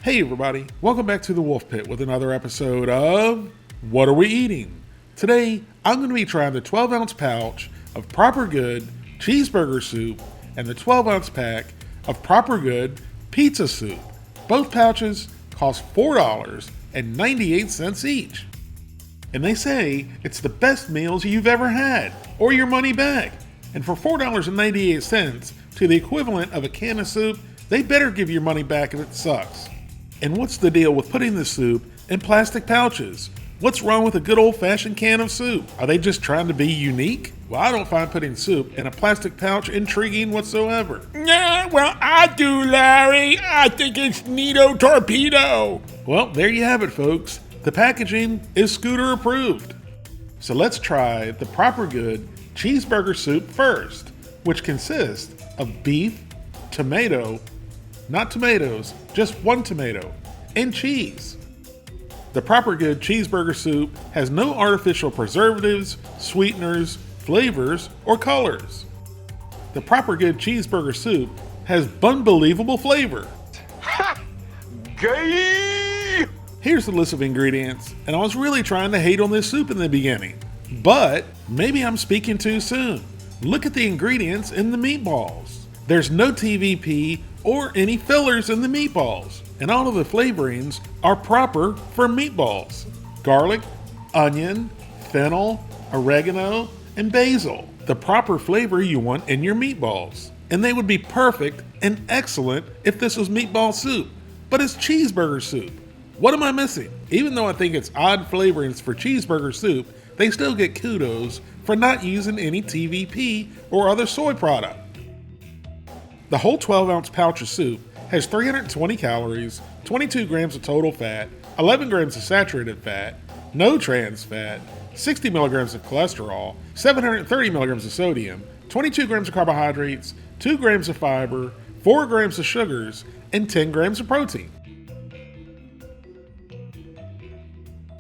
Hey everybody, welcome back to the Wolf Pit with another episode of What Are We Eating? Today, I'm going to be trying the 12-ounce pouch of Proper Good Cheeseburger Soup and the 12-ounce pack of Proper Good Pizza Soup. Both pouches cost $4.98 each. And they say it's the best meals you've ever had, or your money back. And for $4.98 to the equivalent of a can of soup, they better give your money back if it sucks. And what's the deal with putting the soup in plastic pouches? What's wrong with a good old-fashioned can of soup? Are they just trying to be unique? Well, I don't find putting soup in a plastic pouch intriguing whatsoever. Yeah, well, I do, Larry. I think it's neato torpedo. Well, there you have it, folks. The packaging is scooter approved. So let's try the Proper Good Cheeseburger Soup first, which consists of beef, tomato, not tomatoes, just one tomato, and cheese. The Proper Good Cheeseburger Soup has no artificial preservatives, sweeteners, flavors, or colors. The Proper Good Cheeseburger Soup has unbelievable flavor. Ha! Gay! Here's the list of ingredients, and I was really trying to hate on this soup in the beginning, but maybe I'm speaking too soon. Look at the ingredients in the meatballs. There's no TVP or any fillers in the meatballs, and all of the flavorings are proper for meatballs. Garlic, onion, fennel, oregano, and basil. The proper flavor you want in your meatballs. And they would be perfect and excellent if this was meatball soup, but it's cheeseburger soup. What am I missing? Even though I think it's odd flavorings for cheeseburger soup, they still get kudos for not using any TVP or other soy product. The whole 12-ounce pouch of soup has 320 calories, 22 grams of total fat, 11 grams of saturated fat, no trans fat, 60 milligrams of cholesterol, 730 milligrams of sodium, 22 grams of carbohydrates, 2 grams of fiber, 4 grams of sugars, and 10 grams of protein.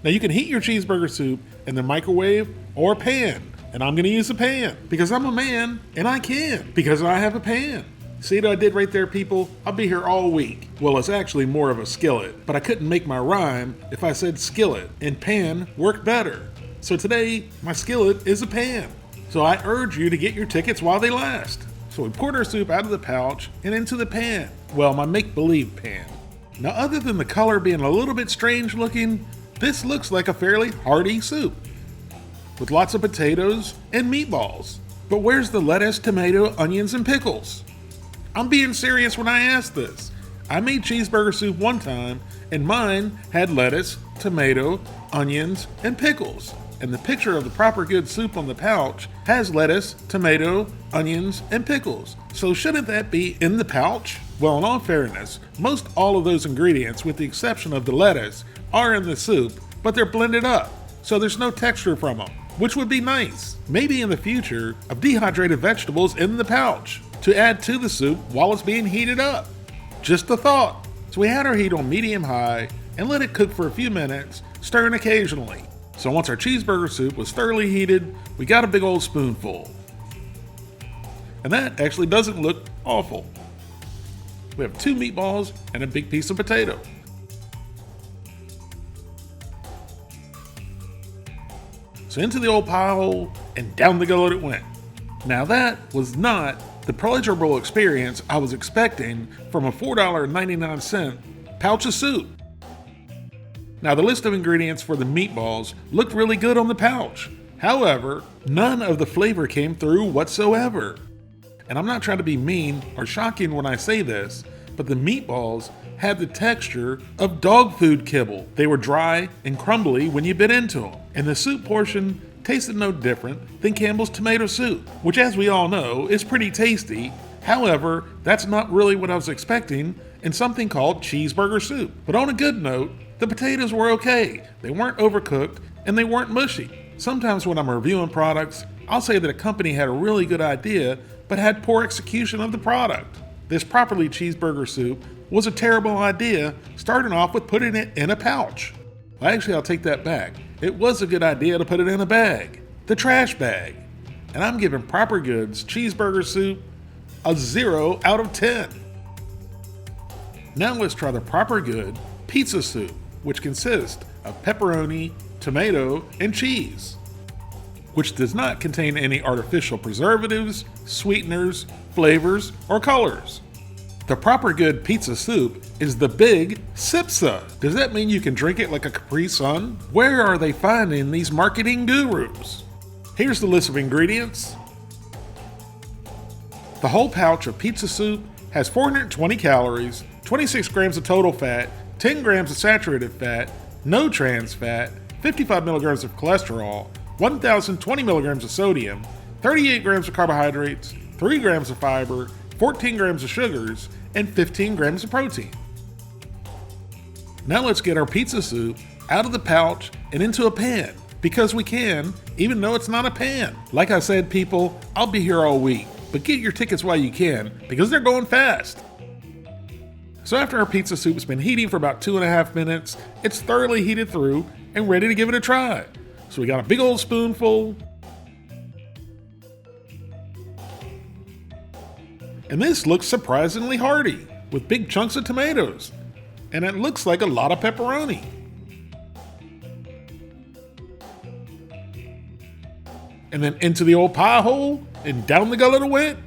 Now you can heat your cheeseburger soup in the microwave or a pan, and I'm going to use a pan because I'm a man and I can because I have a pan. See what I did right there, people? I'll be here all week. Well, it's actually more of a skillet, but I couldn't make my rhyme if I said skillet, and pan worked better. So today, my skillet is a pan. So I urge you to get your tickets while they last. So we poured our soup out of the pouch and into the pan. Well, my make-believe pan. Now, other than the color being a little bit strange looking, this looks like a fairly hearty soup with lots of potatoes and meatballs. But where's the lettuce, tomato, onions, and pickles? I'm being serious when I ask this. I made cheeseburger soup one time, and mine had lettuce, tomato, onions, and pickles. And the picture of the Proper Good soup on the pouch has lettuce, tomato, onions, and pickles. So shouldn't that be in the pouch? Well, in all fairness, most all of those ingredients, with the exception of the lettuce, are in the soup, but they're blended up, so there's no texture from them, which would be nice. Maybe in the future, of dehydrated vegetables in the pouch to add to the soup while it's being heated up. Just a thought. So we had our heat on medium-high and let it cook for a few minutes, stirring occasionally. So once our cheeseburger soup was thoroughly heated, we got a big old spoonful. And that actually doesn't look awful. We have 2 meatballs and a big piece of potato. So into the old pie hole and down the gullet it went. Now that was not the pleasurable experience I was expecting from a $4.99 pouch of soup. Now the list of ingredients for the meatballs looked really good on the pouch. However, none of the flavor came through whatsoever. And I'm not trying to be mean or shocking when I say this, but the meatballs had the texture of dog food kibble. They were dry and crumbly when you bit into them. And the soup portion tasted no different than Campbell's tomato soup, which as we all know is pretty tasty. However, that's not really what I was expecting in something called cheeseburger soup. But on a good note, the potatoes were okay. They weren't overcooked and they weren't mushy. Sometimes when I'm reviewing products, I'll say that a company had a really good idea but had poor execution of the product. This properly cheeseburger soup was a terrible idea, starting off with putting it in a pouch. Well, actually, I'll take that back. It was a good idea to put it in a bag, the trash bag. And I'm giving Proper Goods cheeseburger soup a 0 out of 10. Now let's try the proper good pizza soup, which consists of pepperoni, tomato, and cheese, which does not contain any artificial preservatives, sweeteners, flavors, or colors. The proper good pizza soup is the big Sipsa. Does that mean you can drink it like a Capri Sun? Where are they finding these marketing gurus? Here's the list of ingredients. The whole pouch of pizza soup has 420 calories, 26 grams of total fat, 10 grams of saturated fat, no trans fat, 55 milligrams of cholesterol, 1,020 milligrams of sodium, 38 grams of carbohydrates, 3 grams of fiber, 14 grams of sugars, and 15 grams of protein. Now let's get our pizza soup out of the pouch and into a pan, because we can, even though it's not a pan. Like I said, people, I'll be here all week, but get your tickets while you can, because they're going fast. So after our pizza soup's been heating for about 2.5 minutes, it's thoroughly heated through and ready to give it a try. So we got a big old spoonful. And this looks surprisingly hearty, with big chunks of tomatoes. And it looks like a lot of pepperoni. And then into the old pie hole, and down the gullet it went.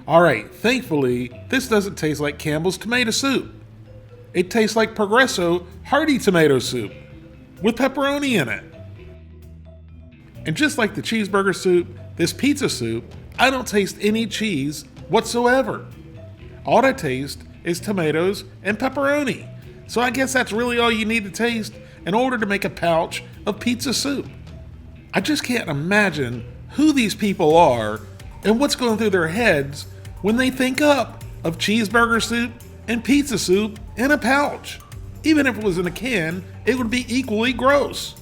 Alright, thankfully, this doesn't taste like Campbell's tomato soup. It tastes like Progresso hearty tomato soup, with pepperoni in it. And just like the cheeseburger soup, this pizza soup, I don't taste any cheese whatsoever. All I taste is tomatoes and pepperoni. So I guess that's really all you need to taste in order to make a pouch of pizza soup. I just can't imagine who these people are and what's going through their heads when they think up of cheeseburger soup and pizza soup in a pouch. Even if it was in a can, it would be equally gross.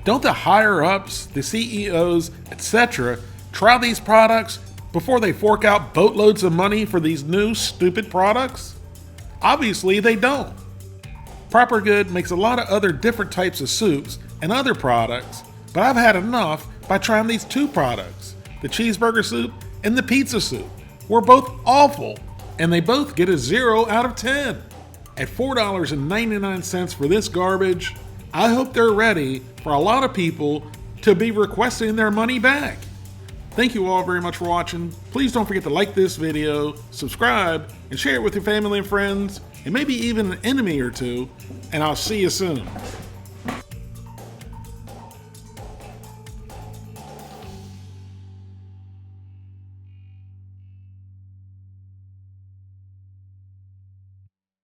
Don't the higher ups, the CEOs, etc., try these products before they fork out boatloads of money for these new stupid products? Obviously they don't. Proper Good makes a lot of other different types of soups and other products, but I've had enough by trying these two products, the cheeseburger soup and the pizza soup. Were both awful, and they both get a 0 out of 10. At $4.99 for this garbage, I hope they're ready for a lot of people to be requesting their money back. Thank you all very much for watching. Please don't forget to like this video, subscribe, and share it with your family and friends, and maybe even an enemy or two, and I'll see you soon.